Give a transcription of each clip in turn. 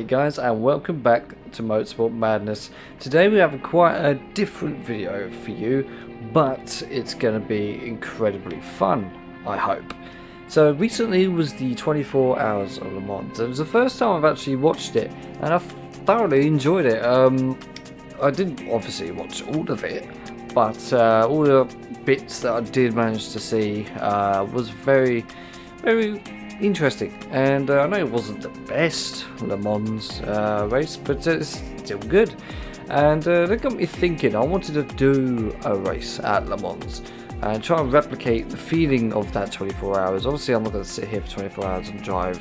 guys, and welcome back to Motorsport Madness. Today we have quite a different video for you, but it's going to be incredibly fun, I hope. So recently was the 24 Hours of Le Mans. It was the first time I've actually watched it, and I've thoroughly enjoyed it. I didn't obviously watch all of it, but all the bits that I did manage to see was very interesting. And I know it wasn't the best Le Mans race, but it's still good. And that got me thinking, I wanted to do a race at Le Mans and try and replicate the feeling of that 24 hours. Obviously I'm not going to sit here for 24 hours and drive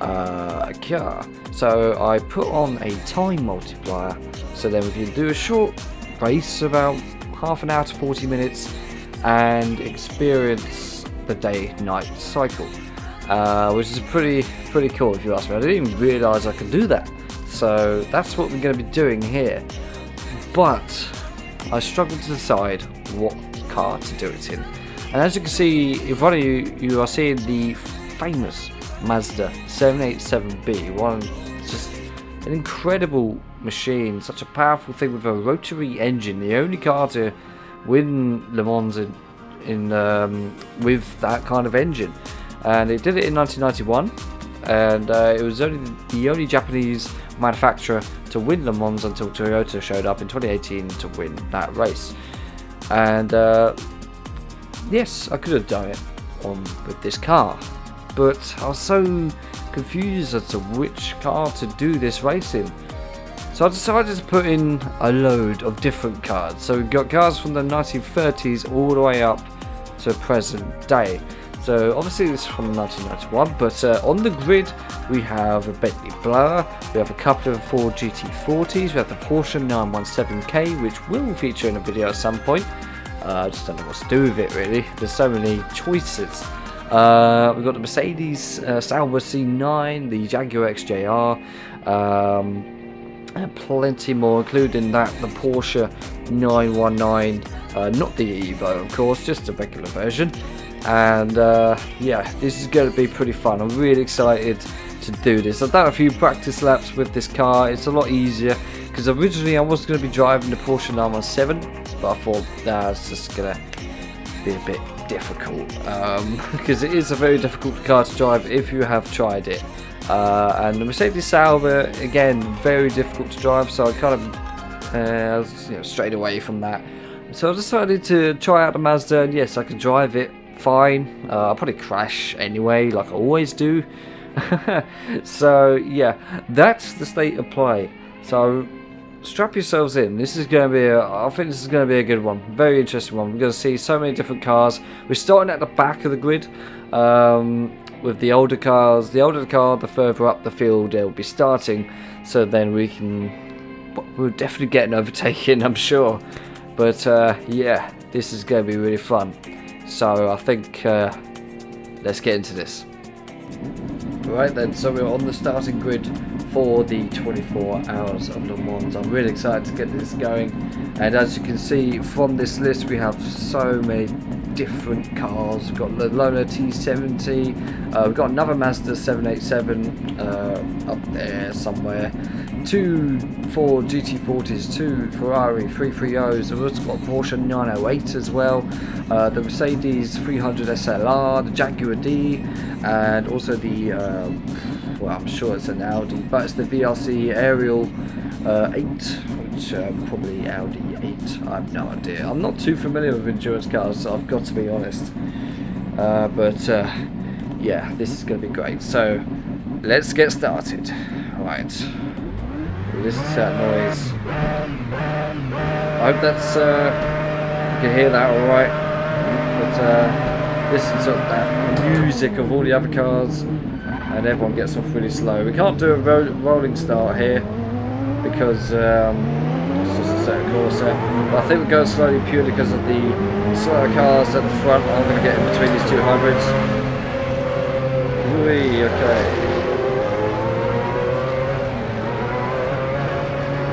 a car, so I put on a time multiplier, so then we can do a short race, about half an hour to 40 minutes, and experience the day-night cycle, which is pretty cool if you ask me. I didn't even realise I could do that, so that's what we're going to be doing here. But I struggled to decide what car to do it in, and as you can see in front of you, you are seeing the famous Mazda 787B, just an incredible machine, such a powerful thing with a rotary engine, the only car to win Le Mans with that kind of engine. And it did it in 1991, and it was only the only Japanese manufacturer to win Le Mans until Toyota showed up in 2018 to win that race. And yes, I could have done it with this car, but I was so confused as to which car to do this race in. So I decided to put in a load of different cars. So we've got cars from the 1930s all the way up to present day. So obviously this is from 1991, but on the grid we have a Bentley Blower, we have a couple of Ford GT40s, we have the Porsche 917K, which will feature in a video at some point. I just don't know what to do with it really, there's so many choices. We've got the Mercedes Sauber C9, the Jaguar XJR, and plenty more, including that the Porsche 919, not the Evo of course, just a regular version. And yeah, this is going to be pretty fun. I'm really excited to do this. I've done a few practice laps with this car. It's a lot easier, because originally I was going to be driving the Porsche 917, but I thought it's just going to be a bit difficult, because it is a very difficult car to drive if you have tried it. And the Mercedes Sauber, again, very difficult to drive, so I kind of strayed away from that. So I decided to try out the Mazda, and yes, I can drive it fine. I'll probably crash anyway, like I always do. So yeah, that's the state of play. So strap yourselves in. This is going to be I think this is going to be a good one, very interesting one. We're going to see so many different cars. We're starting at the back of the grid with the older cars. The older the car, the further up the field they'll be starting, so then we'll definitely get an overtaking, I'm sure. But yeah, this is going to be really fun. So I think let's get into this. Right then, so we're on the starting grid for the 24 Hours of Le Mans. I'm really excited to get this going, and as you can see from this list, we have so many different cars. We've got the Lola T70, we've got another Mazda 787 up there somewhere, two Ford GT40s, two Ferrari 330s, and we've also got Porsche 908 as well, the Mercedes 300 SLR, the Jaguar D, and also the well, I'm sure it's an Audi, but it's the VRC Aerial 8, which probably Audi 8, I have no idea. I'm not too familiar with endurance cars, so I've got to be honest. But yeah, this is going to be great. So let's get started. Right, listen to that noise. I hope that's you can hear that all right. But listen to that music of all the other cars, and everyone gets off really slow. We can't do a rolling start here because it's just a Assetto Corsa. But I think we're going slowly purely because of the slower cars at the front. I'm going to get in between these two hybrids. Whee, okay.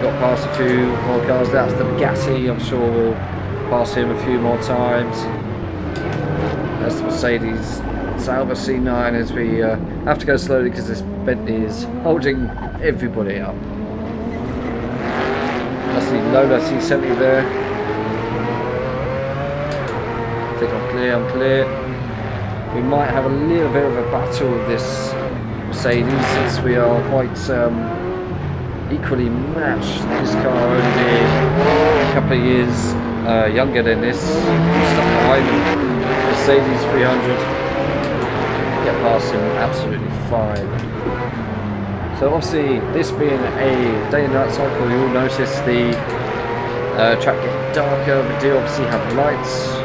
Got past a few more cars. That's the Bugatti. I'm sure we'll pass him a few more times. That's the Mercedes Sauber C9 as we have to go slowly because this Bentley is holding everybody up. That's the Lola C70 there. I think I'm clear. We might have a little bit of a battle with this Mercedes since we are quite equally matched. This car only being a couple of years younger than this. Stuck behind them. Mercedes 300. Get past him absolutely fine. So obviously, this being a day and night cycle, you'll notice the track getting darker. We do obviously have lights.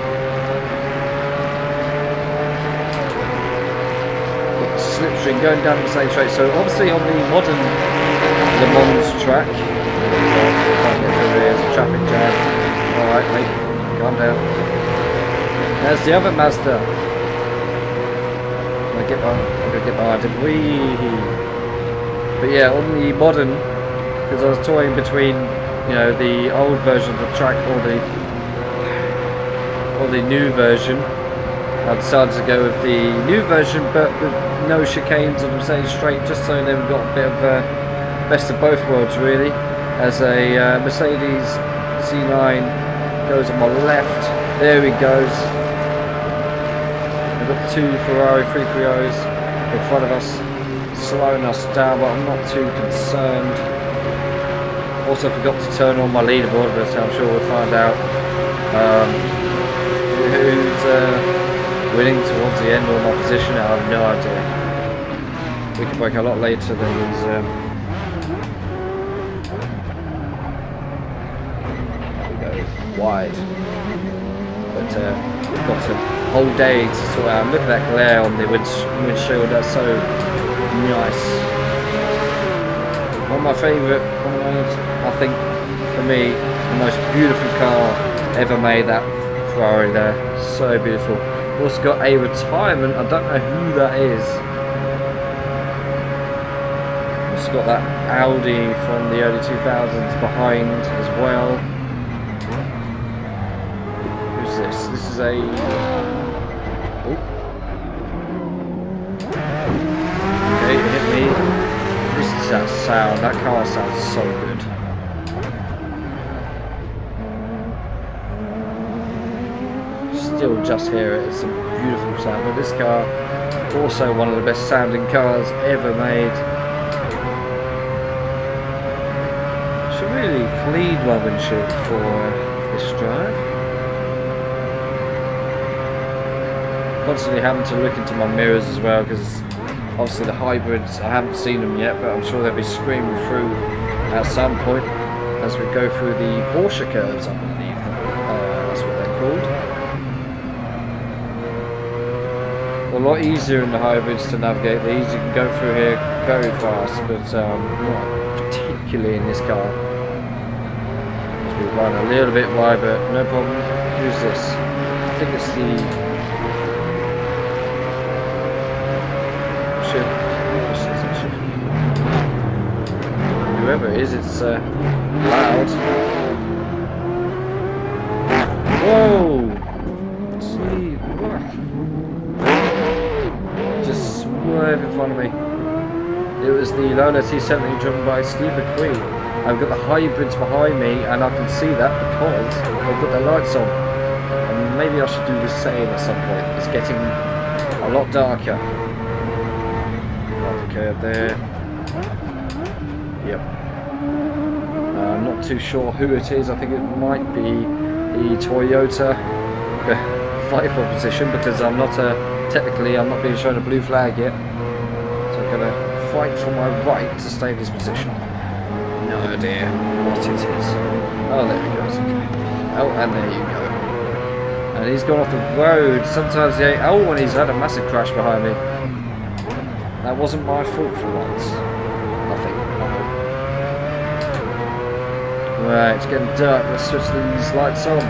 Slipstream going down the same straight. So obviously on the modern Le Mans track, can't get through here, there's a traffic jam. Alright mate, calm down. There's the other Mazda. I'm gonna get behind him. Whee! But yeah, on the modern, because I was toying between, you know, the old version of the track or the new version. I decided to go with the new version, but with no chicanes on the Mercedes straight, just so they've got a bit of best of both worlds really. As a Mercedes C9 goes on my left, there he goes. We've got 2 Ferrari 330s in front of us, slowing us down, but I'm not too concerned. Also forgot to turn on my leaderboard, but I'm sure we'll find out who's winning towards the end or my position. I have no idea. We can break a lot later than these. We go wide, but we've got a whole day to sort out. Look at that glare on the windshield. That's so nice. One of my favourite. I think for me, the most beautiful car ever made. That Ferrari there, so beautiful. Also got a retirement, I don't know who that is. Also got that Audi from the early 2000s behind as well. Who's this? This is a... Oh. Okay, it hit me. This is that sound, that car sounds so good. Still just hear it, it's a beautiful sound, but this car also one of the best sounding cars ever made. Should really clean my windshield for this drive. Constantly having to look into my mirrors as well, because obviously the hybrids, I haven't seen them yet, but I'm sure they'll be screaming through at some point as we go through the Porsche curves, I believe that's what they're called. A lot easier in the hybrids to navigate. These you can go through here very fast, but not particularly in this car. So we run a little bit wide, but no problem. Who's this? I think it's the... Whoever it is, it's loud. Whoa! Gee, what? Just swerve in front of me. It was the Lola T70 driven by Steve McQueen. I've got the hybrids behind me, and I can see that because I've got the lights on. And maybe I should do the same at some point. It's getting a lot darker. Right, okay, up there. Yep. I'm not too sure who it is. I think it might be the Toyota fight for position, because I'm not technically I'm not being shown a blue flag yet. So I'm gonna fight for my right to stay in this position. No idea what it is. Oh, there he goes. Okay. Oh, and there you go. And he's gone off the road. Sometimes they... Oh, and he's had a massive crash behind me. That wasn't my fault for once. Nothing. Right, it's getting dark. Let's switch these lights on.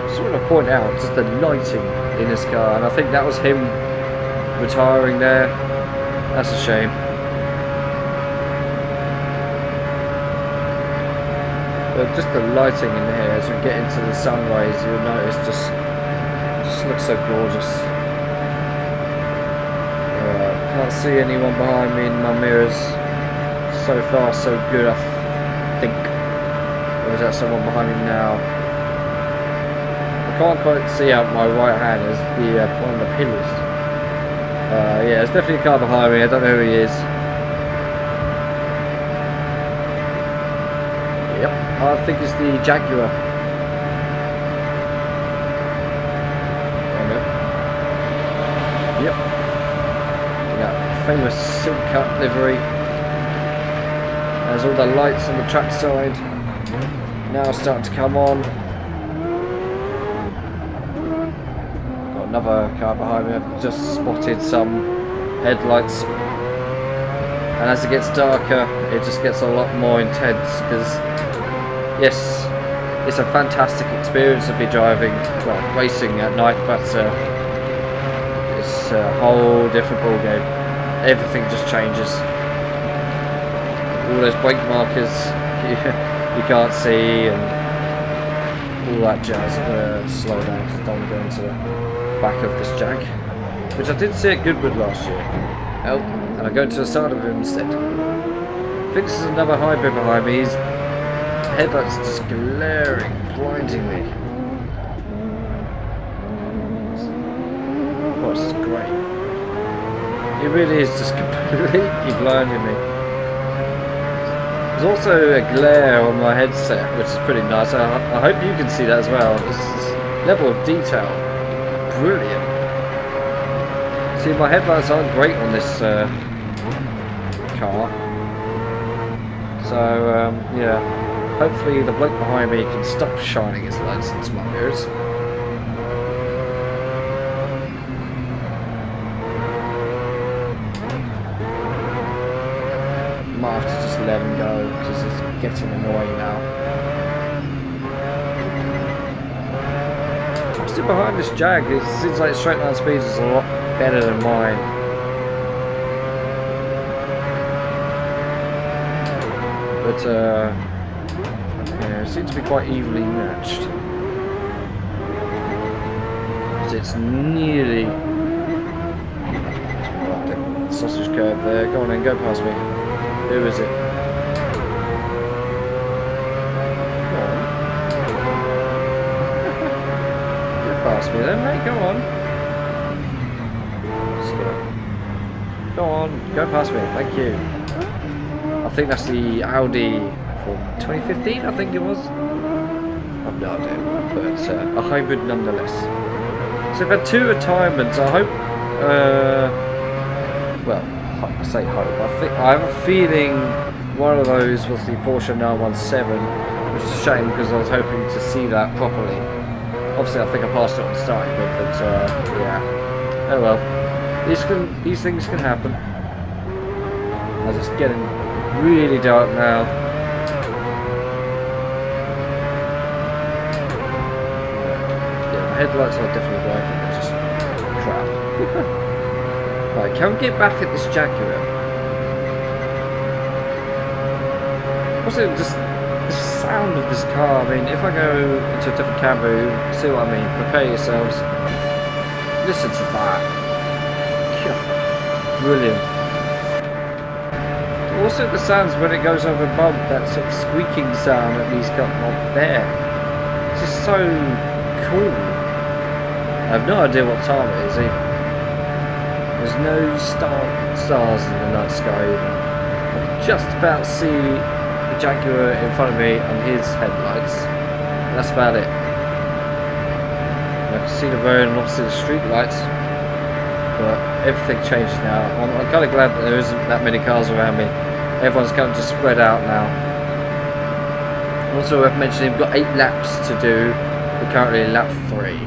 Just want to point out just the lighting in this car, and I think that was him retiring there. That's a shame. But just the lighting in here as we get into the sun rays, you'll notice just looks so gorgeous. Can't see anyone behind me in my mirrors. So far so good, I think. Or is that someone behind me now? I can't quite see out my right hand as the one of the pillars. Yeah, there's definitely a car behind me. I don't know who he is. Yep, I think it's the Jaguar. Yep. That famous silk cut livery. There's all the lights on the track side. Now starting to come on. Got another car behind me. I've just spotted some headlights. And as it gets darker, it just gets a lot more intense because, yes, it's a fantastic experience to be driving, well, racing at night, but it's a whole different ball game. Everything just changes. All those brake markers you can't see and all that jazz. I'm going to slow down because I don't want to go into the back of this Jag, which I did see at Goodwood last year. Oh, and I go into the side of him instead. I think this is another hybrid behind me. His headlights are just glaring, blinding me. Oh, this is great. It really is just completely blinding me. There's also a glare on my headset, which is pretty nice. I hope you can see that as well. This level of detail, brilliant. See, my headlights aren't great on this car. So, yeah. Hopefully the bloke behind me can stop shining his lights into my mirrors. Might have to just let him go because it's getting annoying now. I'm still behind this Jag. It seems like straight line speed is a lot better than mine. But yeah, it seems to be quite evenly matched. It's nearly the sausage curve there. Go on then, go past me. Who is it? Go on. Go past me then, mate. Go on. Go on, go past me. Thank you. I think that's the Audi from 2015, I think it was. I've no idea, but a hybrid nonetheless. So we've had 2 retirements. I hope, well, I say hope. I have a feeling one of those was the Porsche 917, which is a shame because I was hoping to see that properly. Obviously, I think I passed it on the starting bit, but yeah. Oh well. These things can happen. As it's getting really dark now. Yeah, my headlights are definitely working. They're just crap. Right, can we get back at this Jaguar? Also, just the sound of this car. I mean, if I go into a different camera, you see what I mean. Prepare yourselves. Listen to that. Yeah, brilliant. Also, the sounds when it goes over a bump, that sort of squeaking sound that he's got on there. It's just so cool. I have no idea what time it is either. There's no stars in the night sky either. I can just about see the Jaguar in front of me and his headlights. That's about it. I can see the road and obviously the street lights. But everything changes now. I'm kind of glad that there isn't that many cars around me. Everyone's kind of just spread out now. Also, I've mentioned we've got 8 laps to do. We're currently in lap 3.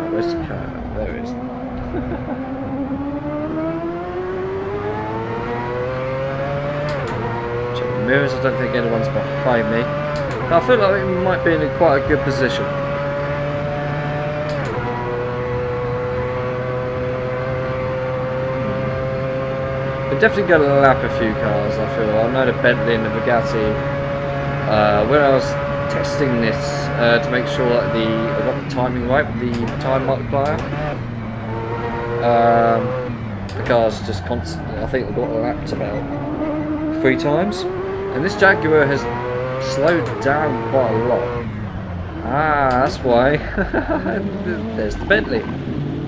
Where's the car? There it is. Check the mirrors. I don't think anyone's behind me. I feel like we might be in quite a good position. definitely going to lap a few cars, I feel. I know the Bentley and the Bugatti. When I was testing this to make sure that I got the timing right with the time multiplier, the cars just constantly, I think I got lapped about 3 times. And this Jaguar has slowed down quite a lot. Ah, that's why. There's the Bentley.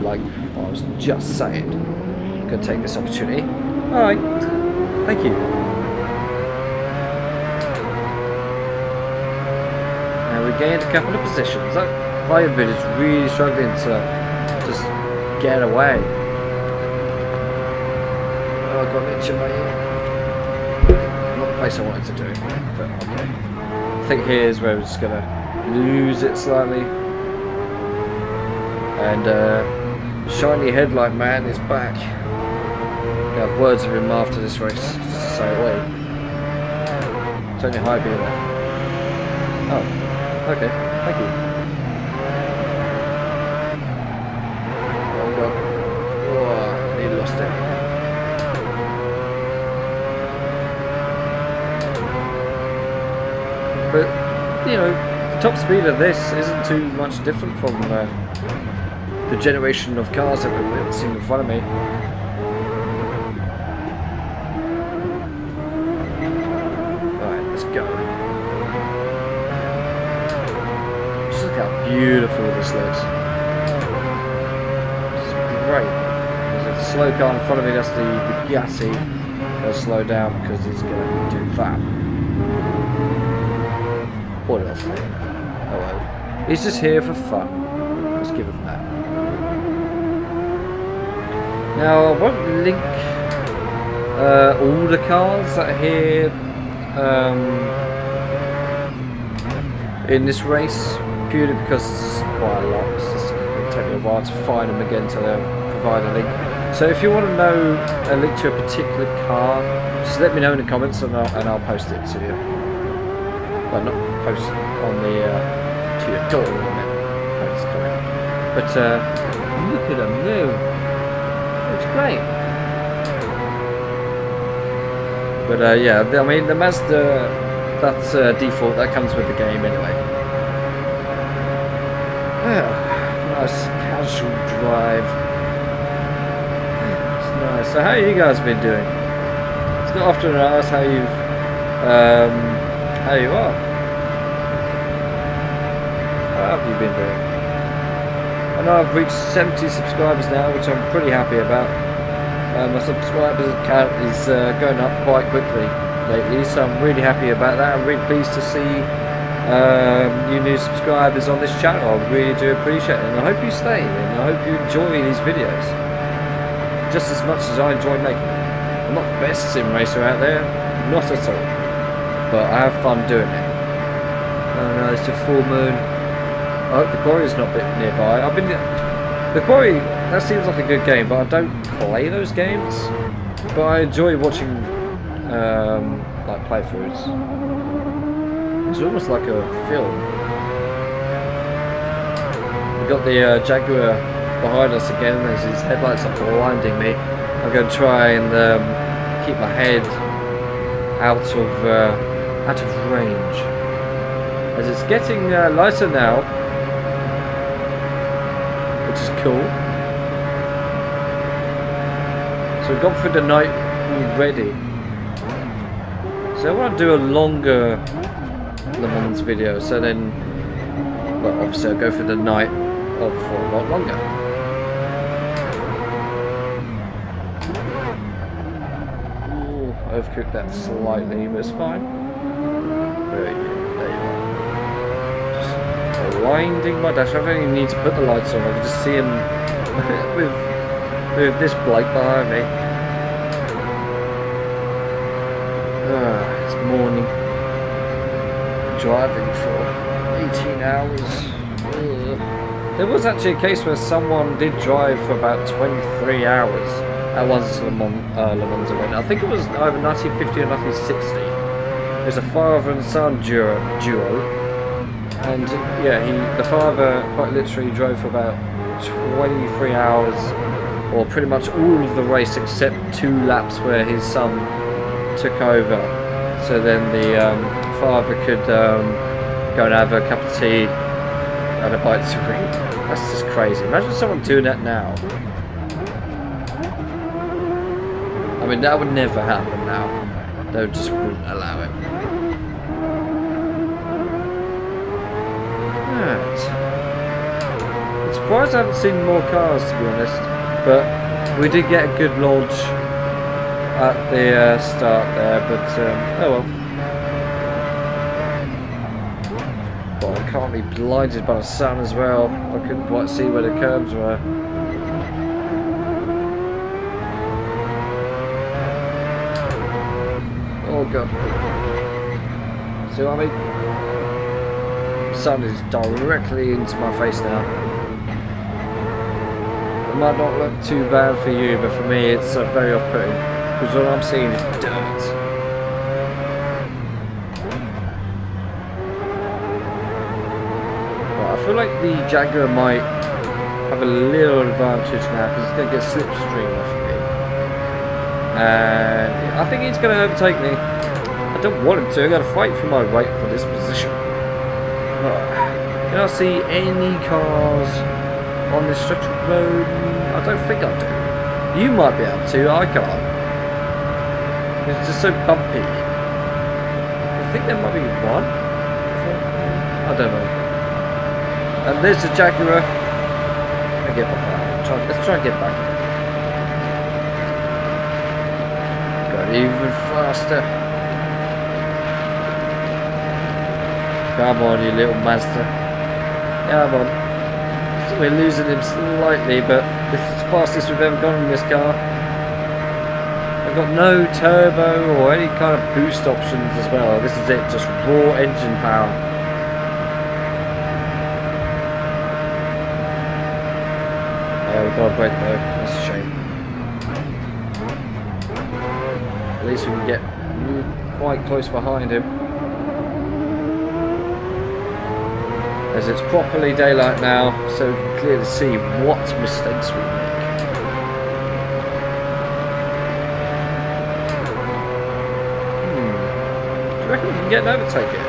Like I was just saying. I'm going to take this opportunity. Alright. Thank you. Now we gained a couple of positions. That Firebird is really struggling to just get away. Oh, I've got an itch in my ear. Not the place I wanted to do it, but okay. I think here's where we're just going to lose it slightly. And Shiny Headlight Man is back. We have words of him after this race, just to say wait. It's only high beer left. Oh, okay, thank you. Oh god. Oh, he lost it. But, you know, the top speed of this isn't too much different from the generation of cars that we've seen in front of me. Right, let's go. Just look how beautiful this looks. It's great. There's a slow car in front of me, that's the Bugatti. They'll slow down because he's going to do that. What else? Oh well. He's just here for fun. Let's give him that. Now I won't link all the cars that are here in this race, purely because it's quite a lot. It's just going to take me a while to find them again to provide a link. So if you want to know a link to a particular car, just let me know in the comments and I'll post it to you. Well, not post on the to your door, post comment. But look at them move. It's great. But yeah, I mean the Mazda, that's default. That comes with the game anyway. Nice casual drive. It's nice. So how you guys been doing? It's not often I ask how you've how you are. How have you been doing? I know I've reached 70 subscribers now, which I'm pretty happy about. My subscribers count is going up quite quickly lately, so I'm really happy about that. I'm really pleased to see you new subscribers on this channel. I really do appreciate it, and I hope you stay, and I hope you enjoy these videos just as much as I enjoy making them. I'm not the best sim racer out there, not at all, but I have fun doing it. Oh no, it's a full moon. I hope the quarry's not a bit nearby. The quarry, that seems like a good game, but I don't play those games. But I enjoy watching like playthroughs. It's almost like a film. We've got the Jaguar behind us again, as his headlights are blinding me. I'm going to try and keep my head out of range. As it's getting lighter now, which is cool. So we've gone through the night already. So I want to do a longer Le Mans video, so then, well, obviously I'll go for the night for a lot longer. Ooh, overcooked that slightly, but it's fine. There you are. Just winding my dash. I don't even need to put the lights on, I can just see him with this bloke behind me. It's morning. Driving for 18 hours. There was actually a case where someone did drive for about 23 hours at one's Le Mans event. I think it was either 1950 or 1960. It was a father and son duo. And yeah, the father quite literally drove for about 23 hours or pretty much all of the race except 2 laps where his son took over. So then the father could go and have a cup of tea and a bite to eat. That's just crazy. Imagine someone doing that now. I mean, that would never happen now. They just wouldn't allow it. Right. I'm surprised I haven't seen more cars, to be honest. But we did get a good launch at the start there. But oh well. But I can't be blinded by the sun as well. I couldn't quite see where the curbs were. Oh god. See what I mean? The sun is directly into my face now. It might not look too bad for you, but for me it's very off-putting. Because all I'm seeing is dirt. But I feel like the Jaguar might have a little advantage now because it's going to get slipstream off me. And I think he's going to overtake me. I don't want him to. I've got to fight for my right for this position. Can I see any cars on this stretch of road? I don't think I do. You might be able to. I can't. It's just so bumpy. I think there might be one. I don't know. And there's the Jaguar. I get back. Let's try and get back. Even faster. Come on, you little master. Come on. So we're losing him slightly, but this is the fastest we've ever gone in this car. I've got no turbo or any kind of boost options as well. This is it, just raw engine power. Yeah, we got a break though. That's a shame. At least we can get quite close behind him. As it's properly daylight now, so we can clearly see what mistakes we make. Do you reckon we can get an overtake here?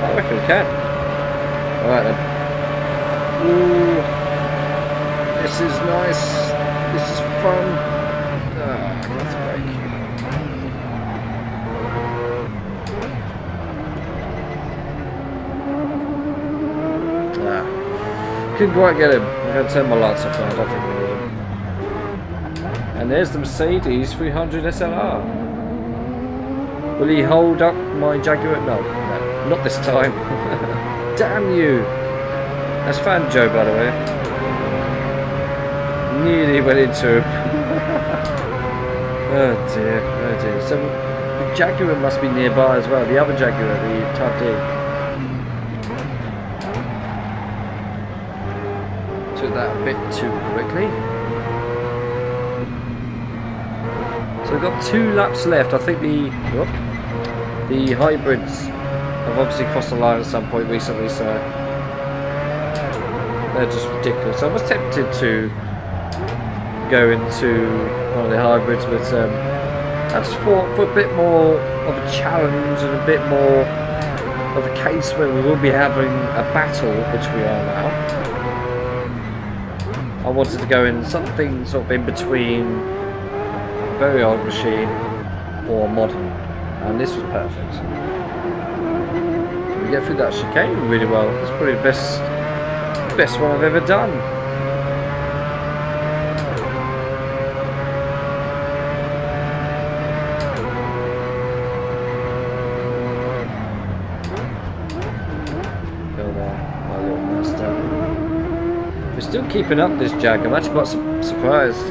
I reckon we can. Alright then. Ooh, this is nice. This is fun. Couldn't quite get him. I'm going to turn my lights off now. I don't think we need him. And there's the Mercedes 300 SLR. Will he hold up my Jaguar? No, not this time. Damn you. That's Fan Joe, by the way. Nearly went into him. Oh dear, oh dear. So the Jaguar must be nearby as well. The other Jaguar, the Type D. That a bit too quickly. So we've got 2 laps left. I think the hybrids have obviously crossed the line at some point recently, so they're just ridiculous. I was tempted to go into one of the hybrids, but I just thought for a bit more of a challenge and a bit more of a case where we will be having a battle, which we are now. I wanted to go in something sort of in between a very old machine or modern, and this was perfect. We get through that chicane really well. It's probably the best one I've ever done. Go there, my little master. We're still keeping up this Jag. I'm actually quite surprised.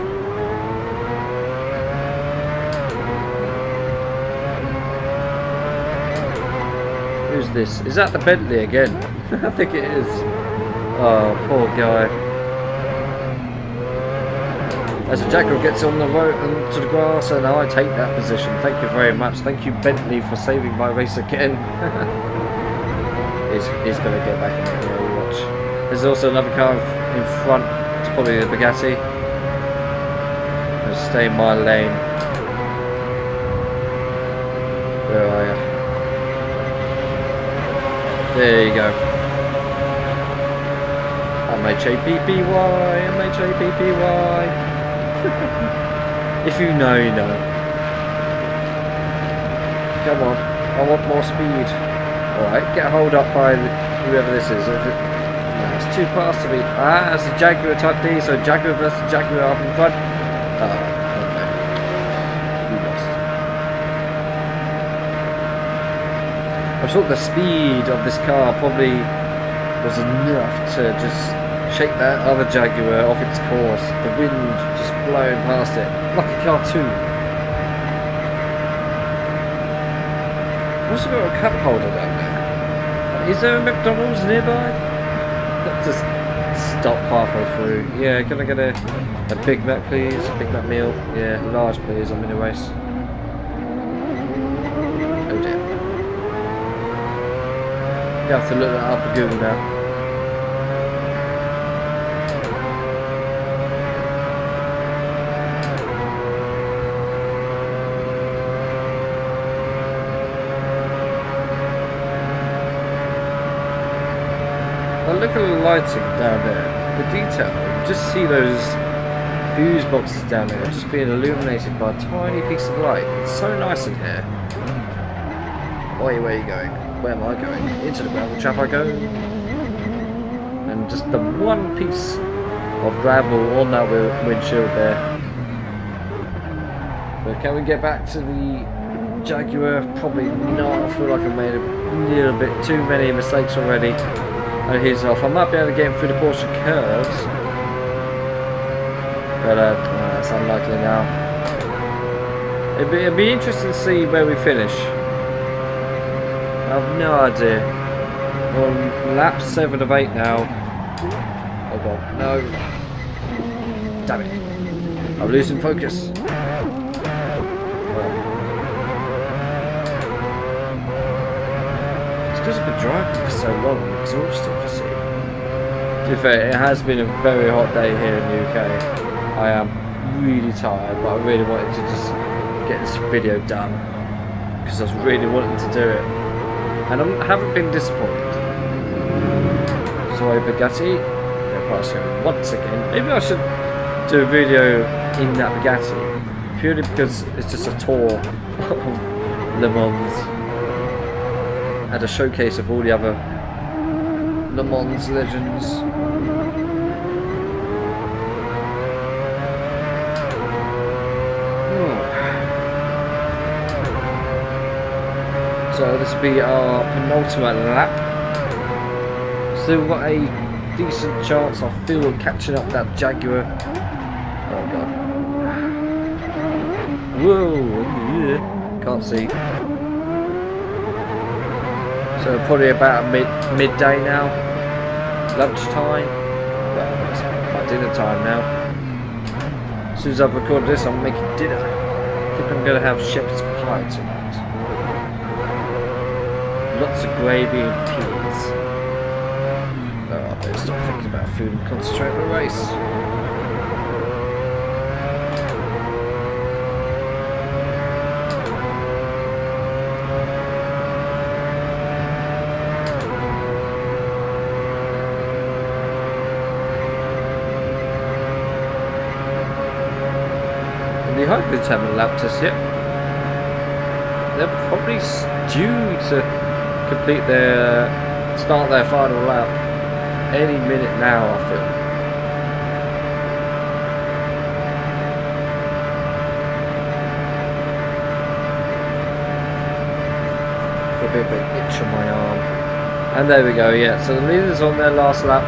Who's this? Is that the Bentley again? I think it is. Oh, poor guy. As the Jaguar gets on the road and to the grass, and I take that position. Thank you very much. Thank you, Bentley, for saving my race again. He's going to get back in there. Watch. There's also another car in front. It's probably the Bugatti. stay in my lane. Where are you? There you go. M-H-A-P-P-Y, M-H-A-P-P-Y. If you know, you know. Come on, I want more speed. Alright, get hold up by whoever this is. No, it's too fast to be. Ah, it's a Jaguar type D, so Jaguar versus Jaguar up in front. Oh, okay. You lost. I thought the speed of this car probably was enough to just shake that other Jaguar off its course. The wind just blowing past it, like a cartoon. Also got a cup holder down there. Is there a McDonald's nearby? Just stop halfway through. Yeah, can I get a Big Mac please? A Big Mac meal? Yeah, large please, I'm in a race. Oh dear. You have to look that up on Google now. Look at the lighting down there, the detail. You just see those fuse boxes down there just being illuminated by a tiny piece of light. It's so nice in here. Where are you going? Where am I going? Into the gravel trap I go. And just the one piece of gravel on that windshield there. But can we get back to the Jaguar? Probably not. I feel like I've made a little bit too many mistakes already. And he's off. I might be able to get him through the Porsche curves, but that's unlikely now. It'd be interesting to see where we finish. I have no idea. We're on lap 7 of 8 now. Oh god, no. Damn it. I'm losing focus. Because I've been driving for so long, I'm exhausted, you see. To be fair, it has been a very hot day here in the UK. I am really tired, but I really wanted to just get this video done. Because I was really wanting to do it. And I haven't been disappointed. Sorry, Bugatti. They're passing once again. Maybe I should do a video in that Bugatti. Purely because it's just a tour of Le Mans. And a showcase of all the other Le Mans legends. Oh. So this will be our penultimate lap. Still got a decent chance, I feel, of catching up that Jaguar. Oh god. Whoa, yeah. Can't see. So probably about midday now, lunchtime. Well, it's my dinner time now. As soon as I've recorded this, I'm making dinner. I think I'm going to have shepherd's pie tonight. Lots of gravy and peas. Oh, I better stop thinking about food and concentrate on the race. The hybrids haven't lapped us yet. They're probably due to complete start their final lap any minute now, I feel. A bit of an itch on my arm. And there we go, yeah. So the leader's on their last lap.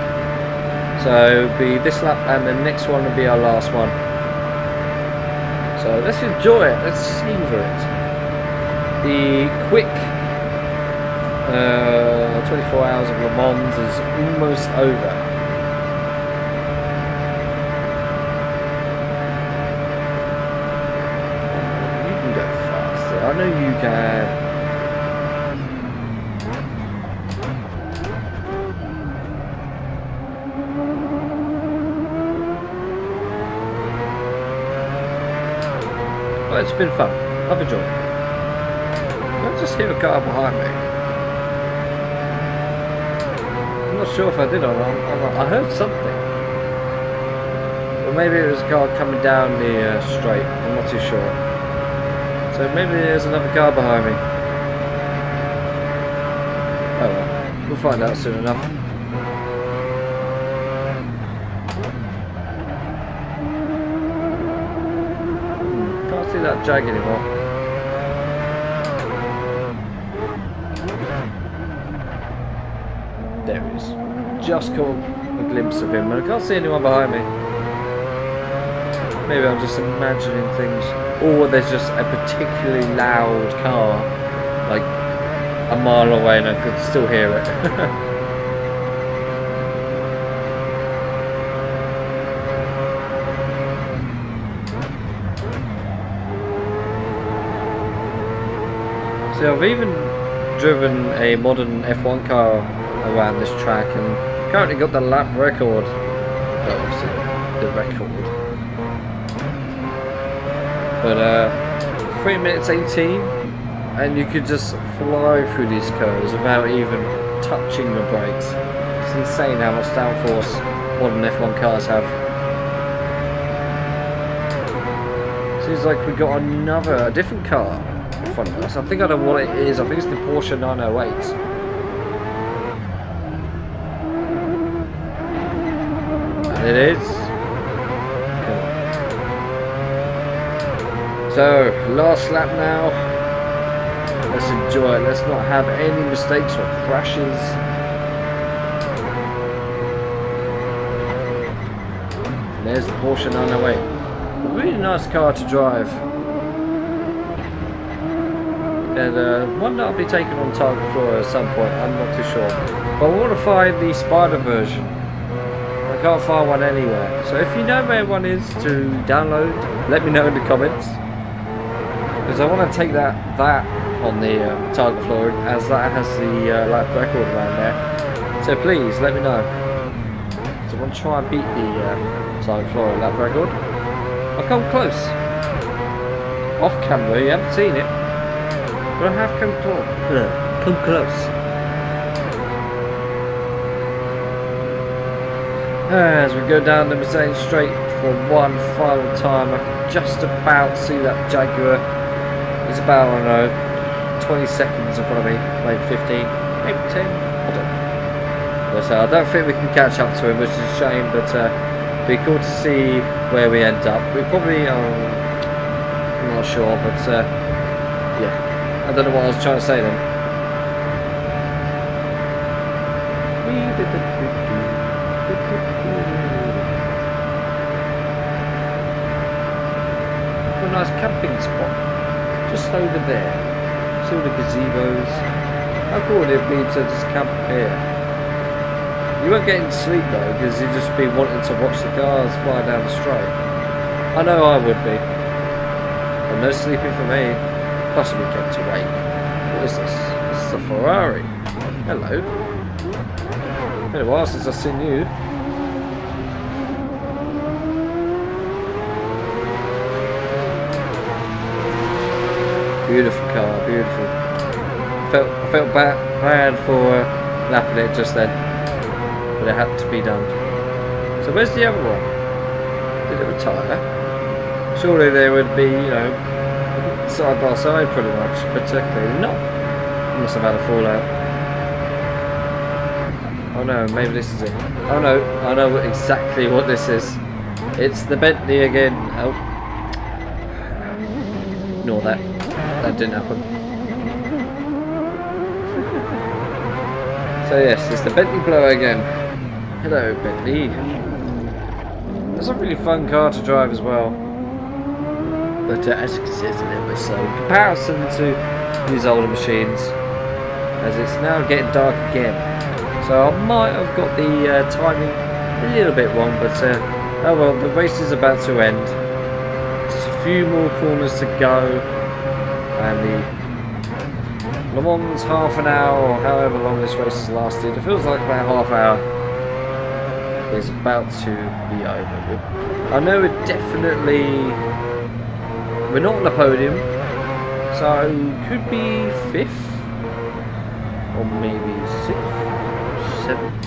So it'll be this lap and the next one will be our last one. So let's enjoy it, let's savor it. The quick 24 hours of Le Mans is almost over. You can go faster, I know you can. it's been fun. I've enjoyed it. I just hear a car behind me. I'm not sure if I did or not. I heard something. Or maybe it was a car coming down the straight. I'm not too sure. So maybe there's another car behind me. Oh well, we'll find out soon enough. Can't see that Jag anymore. There he is. Just caught a glimpse of him, and I can't see anyone behind me. Maybe I'm just imagining things. Or there's just a particularly loud car, like a mile away, and I could still hear it. See, I've even driven a modern F1 car around this track and currently got the lap record. Well, obviously, the record. But 3 minutes 18, and you could just fly through these curves without even touching the brakes. It's insane how much downforce modern F1 cars have. Seems like we got a different car in front of us. I think I know what it is. I think it's the Porsche 908. And it is. So, last lap now. Let's enjoy it. Let's not have any mistakes or crashes. And there's the Porsche 908. A really nice car to drive. And one that I'll be taking on Target Floor at some point. I'm not too sure. But I want to find the Spider version. I can't find one anywhere. So if you know where one is to download, let me know in the comments. Because I want to take that on the target floor, as that has the lap record around there. So please let me know. So I want to try and beat the target floor lap record. I've come close. Off camera, you haven't seen it, but I have come close. Come close. As we go down the Mercedes straight for one final time, I can just about see that Jaguar. It's about, I don't know, 20 seconds in front of me, maybe 15, maybe 10, I don't know. But I don't think we can catch up to him, which is a shame, but it'd be cool to see where we end up. We probably, I'm not sure, but yeah, I don't know what I was trying to say then. What a nice camping spot. Just over there. See all the gazebos. How cool would it be to just camp here? You won't get any sleep though, because you'd just be wanting to watch the cars fly down the straight. I know I would be. But no sleeping for me. Plus we kept awake. What is this? This is a Ferrari. Hello. Been a while since I've seen you. Beautiful car, beautiful. I felt bad for lapping it just then, but it had to be done. So where's the other one? Did it retire? Surely they would be, you know, side by side pretty much, but clearly not. Must have had a fallout. Oh no, maybe this is it. Oh no, I know exactly what this is. It's the Bentley again. Oh. Ignore that. That didn't happen. So yes, it's the Bentley blower again. Hello Bentley. It's a really fun car to drive as well. But as you can see, it's a little bit slow in comparison to these older machines, as it's now getting dark again. So I might have got the timing a little bit wrong, but oh well, the race is about to end. Just a few more corners to go. And the Le Mans half an hour, or however long this race has lasted, it feels like about half hour, is about to be over. I know it definitely We're not on the podium, so could be 5th or maybe 6th, 7th.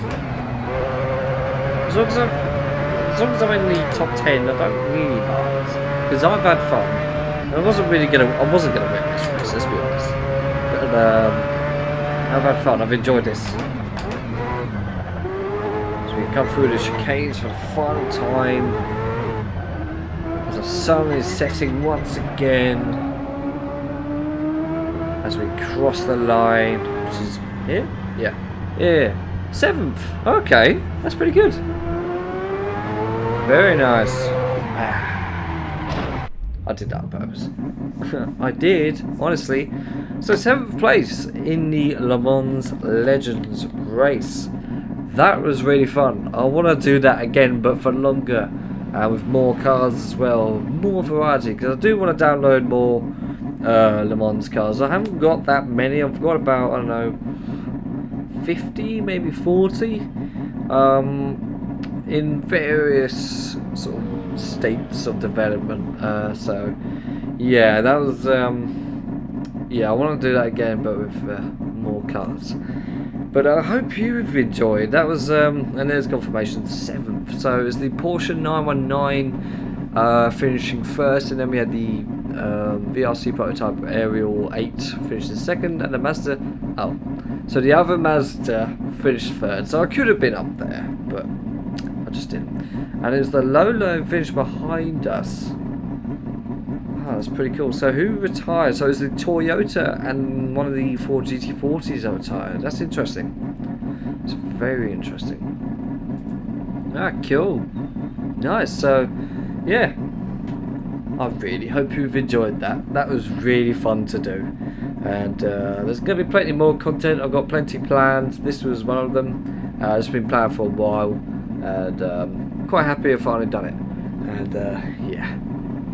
As long as I'm in the top 10, I don't really mind, because I've had fun. And I wasn't gonna win this race, let's be honest. But I've had fun. I've enjoyed this. So we come through the chicanes for the final time. As the sun is setting once again. As we cross the line, which is here? Yeah. Yeah. 7th. Okay. That's pretty good. Very nice. I did that on purpose. I did, honestly. So 7th place in the Le Mans Legends race. That was really fun. I want to do that again, but for longer, with more cars as well, more variety. Because I do want to download more Le Mans cars. I haven't got that many. I've got about, I don't know, 50, maybe 40. In various sort of states of development. So yeah, that was yeah, I want to do that again, but with more cars. But I hope you've enjoyed. That was and there's confirmation 7th. So it was the Porsche 919 finishing 1st, and then we had the VRC prototype Ariel 8 finishing 2nd, and the Mazda. Oh, so the other Mazda finished 3rd. So I could have been up there, but I just didn't. And it was the Lolo finish behind us. Oh, that's pretty cool. So who retired? So it was the Toyota and one of the Ford GT40s that retired. That's interesting. It's very interesting. Ah, cool. Nice. So, yeah. I really hope you've enjoyed that. That was really fun to do. And there's going to be plenty more content. I've got plenty planned. This was one of them. It's been planned for a while. And quite happy I've finally done it. And yeah.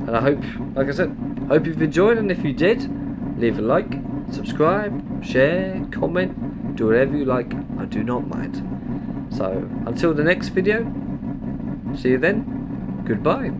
And I hope, like I said, hope you've enjoyed. And if you did, leave a like, subscribe, share, comment, do whatever you like. I do not mind. So until the next video, see you then. Goodbye.